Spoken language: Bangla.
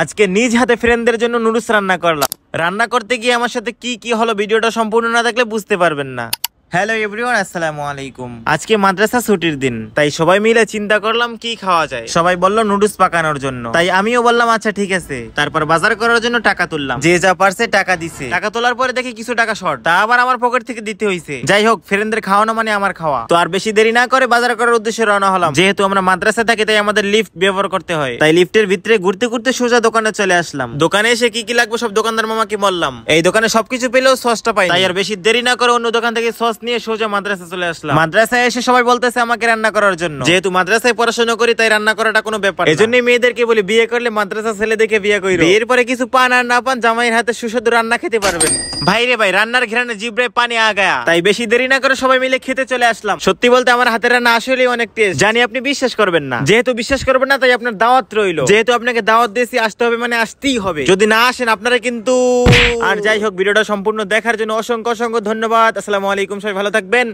আজকে নিজ হাতে ফ্রেন্ডদের জন্য নুডলস রান্না করলাম। রান্না করতে গিয়ে আমার সাথে কি কি হলো ভিডিওটা সম্পূর্ণ না দেখলে বুঝতে পারবেন না। হ্যালো এভরিওয়ান, আসসালামু আলাইকুম। আজকে মাদ্রাসা ছুটির দিন, তাই সবাই মিলে চিন্তা করলাম কি খাওয়া যায়। সবাই বলল নুডলস পাকানোর জন্য, তাই আমিও বললাম আচ্ছা ঠিক আছে। তারপর বাজার করার জন্য টাকা তুললাম, যে যা পারছে টাকা দিছে। টাকা তোলার পরে দেখি কিছু টাকা শর্ট, তা আবার আমার পকেট থেকে দিতে হইছে। যাই হোক, ফ্রেন্ডদের খাওয়ানো মানে আমার খাওয়া। তো আর বেশি দেরি না করে বাজার করার উদ্দেশ্যে রওনা হলাম। যেহেতু আমরা মাদ্রাসা থাকি তাই আমাদের লিফট ব্যবহার করতে হয়, তাই লিফটের ভিতরে ঘুরতে ঘুরতে সোজা দোকানে চলে আসলাম। দোকানে এসে কি কি লাগবে সব দোকানদার মামাকে বললাম। এই দোকানে সবকিছু পেলেও সসটা পাই, তাই আর বেশি দেরি না করে অন্য দোকান থেকে সস নিয়ে সোজা মাদ্রাসা চলে আসলাম। মাদ্রাসায় এসে সবাই বলতেছে আমাকে রান্না করার জন্য। যেহেতু মাদ্রাসায় পড়াশোনা করি তাই রান্না করাটা কোনো ব্যাপার না। এজন্যই মেয়েদেরকে বলি বিয়ে করলে মাদ্রাসা ছেলে দেখে বিয়ে কইরো। বিয়ের পরে কিছু পান আর না পান জামাইয়ের হাতে সুস্বাদু রান্না খেতে পারবেন। ভাই রে ভাই, রান্নার ঘ্রাণে জিভে পানি আগায়া। তাই বেশি দেরি না করে সবাই মিলে খেতে চলে আসলাম। সত্যি বলতে আমার হাতের রান্না আসলেই অনেক টেস্ট। জানি আপনি বিশ্বাস করবেন না, যেহেতু বিশ্বাস করবেন না তাই আপনার দাওয়াত রইলো। যেহেতু আপনাকে দাওয়াত দিয়েছি, আসতে হবে মানে আসতেই হবে। যদি না আসেন আপনারা কিন্তু। আর যাই হোক, ভিডিওটা সম্পূর্ণ দেখার জন্য অসংখ্য অসংখ্য ধন্যবাদ। আসসালামু আলাইকুম, সবাই ভালো থাকবেন।